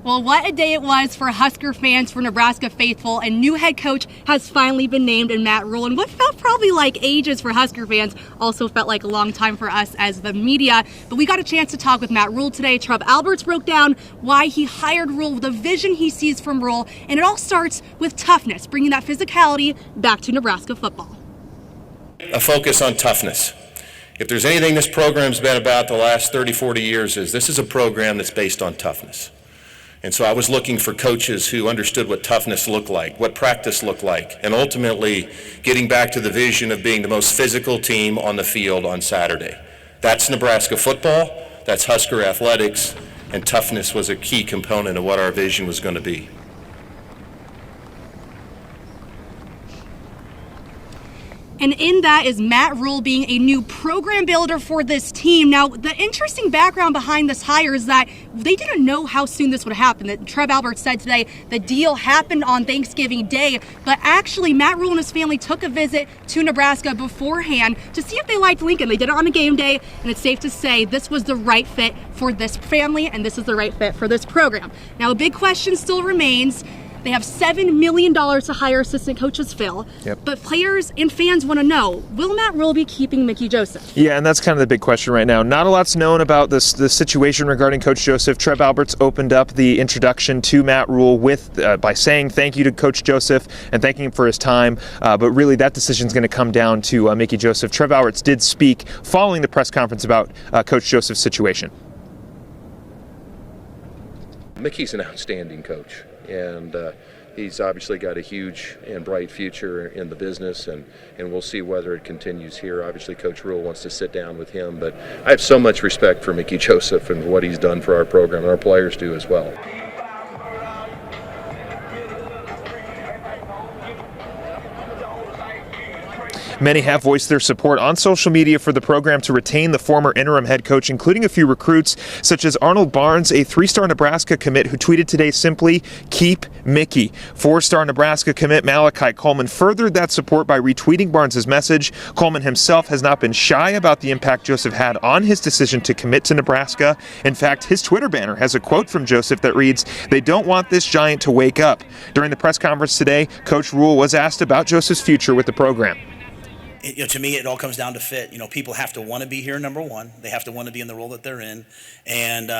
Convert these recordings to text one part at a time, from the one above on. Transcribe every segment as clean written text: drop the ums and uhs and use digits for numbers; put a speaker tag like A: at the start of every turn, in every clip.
A: Well, what a day it was for Husker fans, for Nebraska faithful, and new head coach has finally been named in Matt Rhule. And what felt probably like ages for Husker fans also felt like a long time for us as the media. But we got a chance to talk with Matt Rhule today. Trev Alberts broke down why he hired Rhule, the vision he sees from Rhule, and it all starts with toughness, bringing that physicality back to Nebraska football.
B: A focus on toughness. If there's anything this program's been about the last 30, 40 years is this is a program that's based on toughness. And so I was looking for coaches who understood what toughness looked like, what practice looked like, and ultimately getting back to the vision of being the most physical team on the field on Saturday. That's Nebraska football, that's Husker athletics, and toughness was a key component of what our vision was going to be.
A: And in that is Matt Rhule being a new program builder for this team. Now, the interesting background behind this hire is that they didn't know how soon this would happen. That Trev Alberts said today the deal happened on Thanksgiving Day, but actually Matt Rhule and his family took a visit to Nebraska beforehand to see if they liked Lincoln. They did it on a game day, and it's safe to say this was the right fit for this family, and this is the right fit for this program. Now, a big question still remains. They have $7 million to hire assistant coaches fill.
C: Yep.
A: But players and fans want to know, will Matt Rhule be keeping Mickey Joseph?
C: Yeah, and that's kind of the big question right now. Not a lot's known about the situation regarding Coach Joseph. Trev Alberts opened up the introduction to Matt Rhule by saying thank you to Coach Joseph and thanking him for his time. But really, that decision is going to come down to Mickey Joseph. Trev Alberts did speak following the press conference about Coach Joseph's situation.
B: Mickey's an outstanding coach, and he's obviously got a huge and bright future in the business, and we'll see whether it continues here. Obviously, Coach Rhule wants to sit down with him, but I have so much respect for Mickey Joseph and what he's done for our program, and our players do as well.
C: Many have voiced their support on social media for the program to retain the former interim head coach, including a few recruits, such as Arnold Barnes, a 3-star Nebraska commit who tweeted today simply, "Keep Mickey." 4-star Nebraska commit Malachi Coleman furthered that support by retweeting Barnes' message. Coleman himself has not been shy about the impact Joseph had on his decision to commit to Nebraska. In fact, his Twitter banner has a quote from Joseph that reads, "They don't want this giant to wake up." During the press conference today, Coach Rhule was asked about Joseph's future with the program.
D: To me, it all comes down to fit. People have to want to be here, number one. They have to want to be in the role that they're in. And,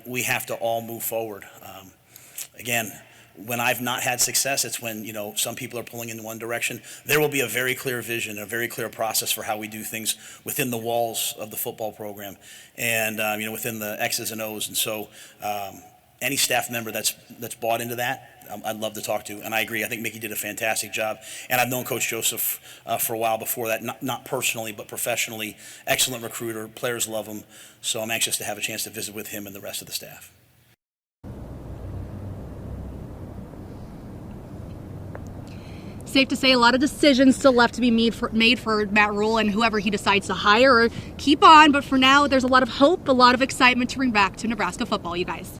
D: we have to all move forward. Again, when I've not had success, it's when, some people are pulling in one direction. There will be a very clear vision, a very clear process for how we do things within the walls of the football program and, within the X's and O's. And so any staff member that's bought into that, I'd love to talk to, and I agree. I think Mickey did a fantastic job, and I've known Coach Joseph for a while before that, not personally, but professionally. Excellent recruiter, players love him, so I'm anxious to have a chance to visit with him and the rest of the staff.
A: Safe to say a lot of decisions still left to be made for Matt Rhule and whoever he decides to hire or keep on, but for now there's a lot of hope, a lot of excitement to bring back to Nebraska football, you guys.